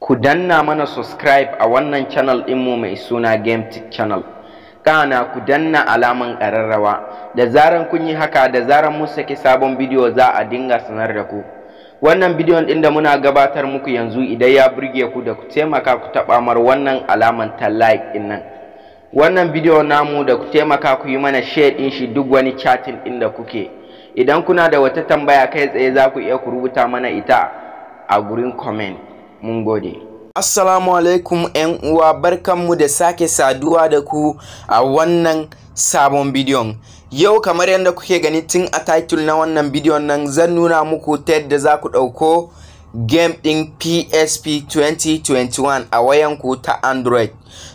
ku danna mana subscribe a wannan channel ɗinmu mai suna Game Tech Channel. Kana ku danna alaman ƙararrawa. Da zaran kun yi haka, da zaran mun saki sabon bidiyo za a dinga sanar da ku. Wannan bidiyon ɗin da muna gabatar muku yanzu idan ya burge ku da ku taimaka ku taɓa mar wannan alaman ta like ɗin nan. Wannan bidiyo namu da ku taimaka ku yi mana share ɗin shi duk wani chatting ɗin da kuke. Idan kuna da wata tambaya kai tsaye za ku iya ku rubuta mana ita a gurin comment. Mun gode. Assalamu alaikum ƴan uwa, barkanmu da sake saduwa da ku a wannan sabon bidiyon. Yau kamar yadda kuke gani tun a title na wannan bidiyon nan zan nuna muku ta yadda za ku ɗauko game ɗin PSP 2021 a wayanku ta Android.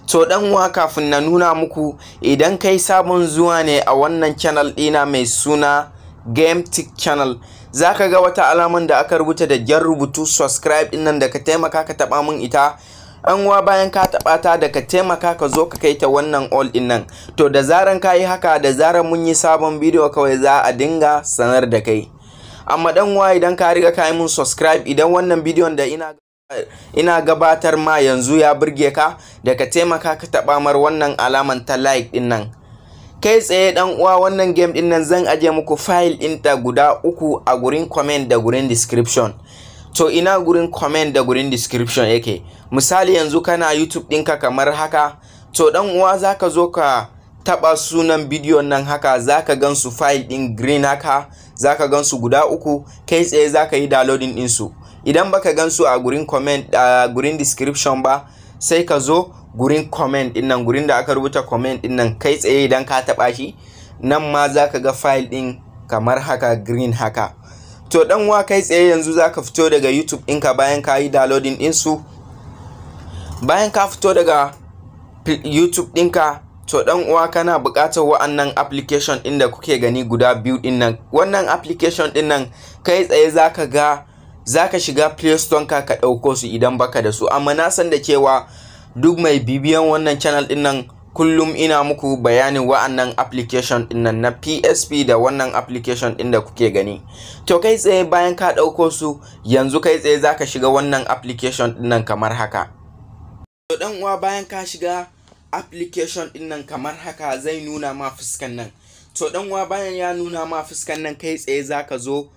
To dan uwa, kafin na nuna muku, idan kai sabon zuwa ne a wannan channel ɗina mai suna Game Tech Channel, za ka ga wata alaman da aka rubuta da jan rubutu subscribe din nan, da ka taimaka ka taba mun ita. An uwa, bayan ka taba ta da ka taimaka ka zo ka kai ta wannan all din nan. To da zaran ka yi haka, da zaran mun yi sabon bidiyo kawai za a dinga sanar da kai. Amma dan uwa, idan ka riga ka yi mun subscribe, idan wannan bidiyon da ina gabatar ma yanzu ya burge ka, da ka taimaka ka taba mar wannan alaman ta like din nan. Kai tsaye dan uwa, wannan game din nan zan aje muku file ɗinta guda uku a gurin comment da gurin description. To ina gurin comment da gurin description yake? Misali yanzu kana YouTube ɗinka kamar haka, to dan uwa zaka zo ka taba sunan bidiyon nan haka, zaka gansu file ɗin green haka, zaka gansu guda uku. Kai tsaye zaka yi downloading ɗinsu. Idan baka gansu a gurin comment gurin description ba, sai ka zo gurin comment din nan, gurin da aka rubuta comment din nan. Kai tsaye idan ka taba shi nan ma zaka ga file din kamar haka green haka. To dan uwa, kai tsaye yanzu zaka fito daga YouTube ɗinka bayan ka yi downloading din su. Bayan ka fito daga YouTube ɗinka, to dan uwa kana buƙatar wa'annan application din da kuke gani guda biyu din nan. Wannan application din nan kai tsaye zaka shiga Play Store ka ɗauko su idan baka da su. Amma na san da cewa duk mai bibiyan wannan channel din nan kullum ina muku bayanin wa'annan application din nan na PSP da wannan application din da kuke gani. To kai tsaye bayan ka ɗauko su, yanzu kai tsaye zaka shiga wannan application din nan kamar haka. To dan uwa, bayan ka shiga application din nan kamar haka, zai nuna ma fuskan nan. To dan uwa, bayan ya nuna ma fuskan nan, kai tsaye zaka zo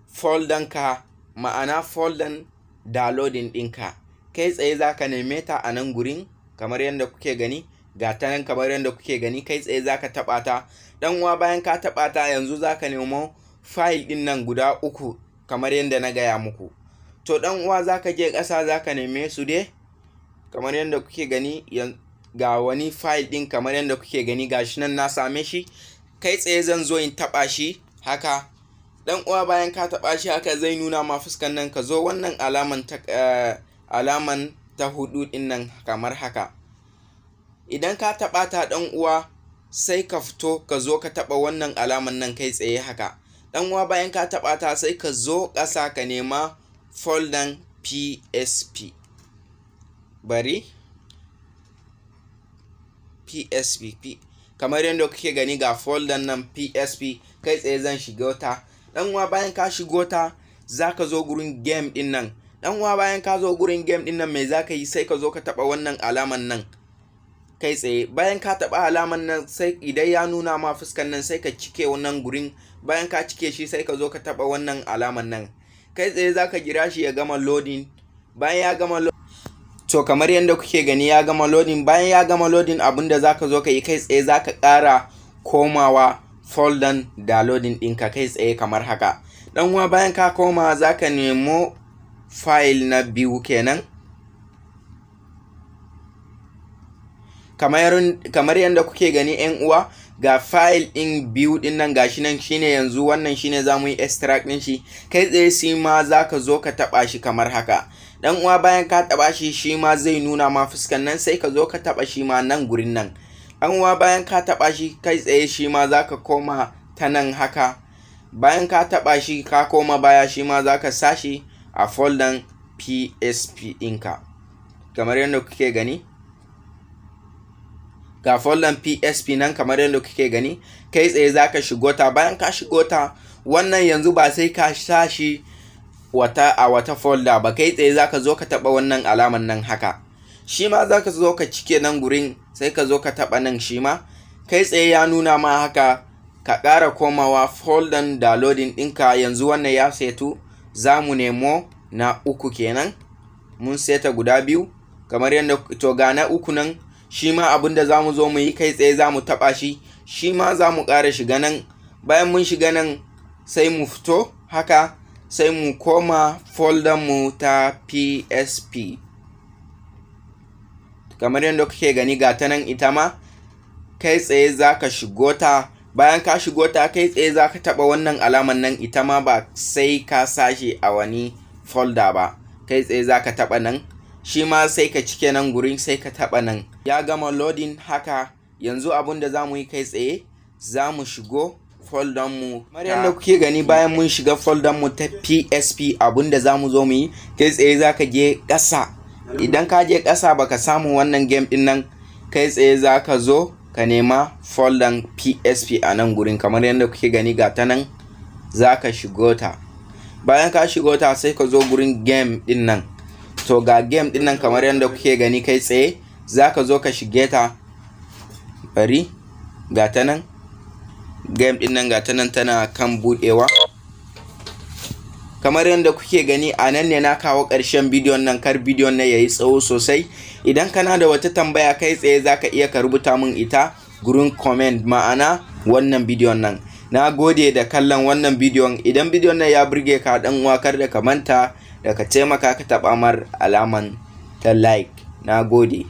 folder ka, ma'ana folder downloading ɗinka. Kai tsaye zaka neme ta a nan gurin kamar yadda kuke gani, ga ta nan kamar yadda kuke gani. Kai tsaye zaka taba ta. Dan uwa, bayan ka taba ta, yanzu zaka nemo file din nan guda uku kamar yadda na gaya muku. To dan uwa, zaka je ƙasa zaka neme su dai kamar yadda kuke gani. Ga wani file din kamar yadda kuke gani, gashi nan na same shi. Kai tsaye zan zo in taba shi haka. Dan uwa, bayan ka taba shi haka, zai nuna ma fuskan nan. Ka zo wannan alaman ta hudu din nan kamar haka. Idan ka taba ta dan uwa, sai ka fito ka zo ka taba wannan alaman nan kai tsaye haka. Dan uwa, bayan ka taba ta, sai ka zo ƙasa ka nema folder PSP. PSP kamar yadda kuke gani, ga folder nan PSP. Kai tsaye zan shiga ta. Dan uwa, bayan ka shigo ta, zaka zo gurin game din nan. Dan uwa, bayan ka zo gurin game din nan, me zaka yi? Sai ka zo ka taba wannan alaman nan kai tsaye. Bayan ka taba alaman nan, sai idan ya nuna ma fuskan nan, sai ka cike wannan gurin. Bayan ka cike shi, sai ka zo ka taba wannan alaman nan. Kai tsaye zaka jira shi ya gama loading. Bayan ya gama loading, to kamar yadda kuke gani ya gama loading. Bayan ya gama loading, abinda zaka zo ka yi, kai tsaye zaka ƙara komawa folder downloading ɗinka kai tsaye kamar haka. Dan uwa, bayan ka koma, zaka nemo file na biyu kenan kamar yadda kuke gani yan uwa. Ga file ɗin biyu ɗin nan, gashi nan shine yanzu wannan shine zamu yi extract ɗin shi. Kai tsaye shi ma zaka zo ka taba shi kamar haka. Dan uwa, bayan ka taba shi, shi ma zai nuna ma fuskan nan. Sai ka zo ka taba shi ma nan gurin nan. Dan uwa, bayan ka taba shi, kai tsaye shi ma zaka koma ta nan haka. Bayan ka taba shi ka koma baya, shi ma zaka sashi a folder PSP ɗinka kamar yadda kuke gani. Ga folder PSP nan kamar yadda kuke gani. Kai tsaye zaka shigo ta. Bayan ka shigo ta, wannan yanzu ba sai ka sashi wata folder ba, kai tsaye zaka zo ka taba wannan alaman nan haka. Shi ma zaka zo ka cike nan gurin sai ka zo ka taba nan, shi ma kai tsaye ya nuna ma haka. Ka ƙara komawa folder downloading ɗinka. Yanzu wannan ya setu, za mu nemo na uku kenan. Mun seta guda biyu kamar yadda to ga na uku nan. Shi ma abinda za mu zo mu yi kai tsaye za mu taɓa shi. Shi ma za mu ƙara shiga nan. Bayan mun shiga nan sai mu fito haka, sai mu koma folder mu ta PSP kamar yadda kuke gani ga ta nan ita ma. Kai tsaye za ka shigo ta. Bayan ka shigo ta kai tsaye za ka taɓa wannan alaman nan, ita ma ba sai ka sashi a wani folder ba, kai tsaye za ka taɓa nan. Shi ma sai ka cike nan gurin sai ka taɓa nan. Ya gama loading haka. Yanzu abin da za mu yi kai tsaye za mu shigo folder mu kamar yadda kuke gani. Bayan mun shiga folder mu ta PSP, abin da za mu zo mu yi kai tsaye za ka je ƙasa. Idan ka je ƙasa baka samu wannan game ɗin nan, kai tsaye za ka zo ka nema folder PSP a nan gurin kamar yadda kuke gani ga ta nan. Za ka shigo ta. Bayan ka shigo ta sai ka zo gurin game ɗin nan. To ga game ɗin nan kamar yadda kuke gani kai tsaye za ka zo ka shige ta. Bari ga ta nan game ɗin nan, ga ta nan tana kan buɗewa kamar yadda kuke gani. A nan ne na kawo ƙarshen bidiyon nan. Kar bidiyon nan yayi tsawo sosai. Idan kana da wata tambaya kai tsaye zaka iya ka rubuta min ita gurin comment, ma'ana wannan bidiyon nan. Na gode da kallon wannan bidiyon. Idan bidiyon nan ya burge ka dan uwa, kar da ka manta da ka taimaka ka taɓa mar alaman ta like. Na gode.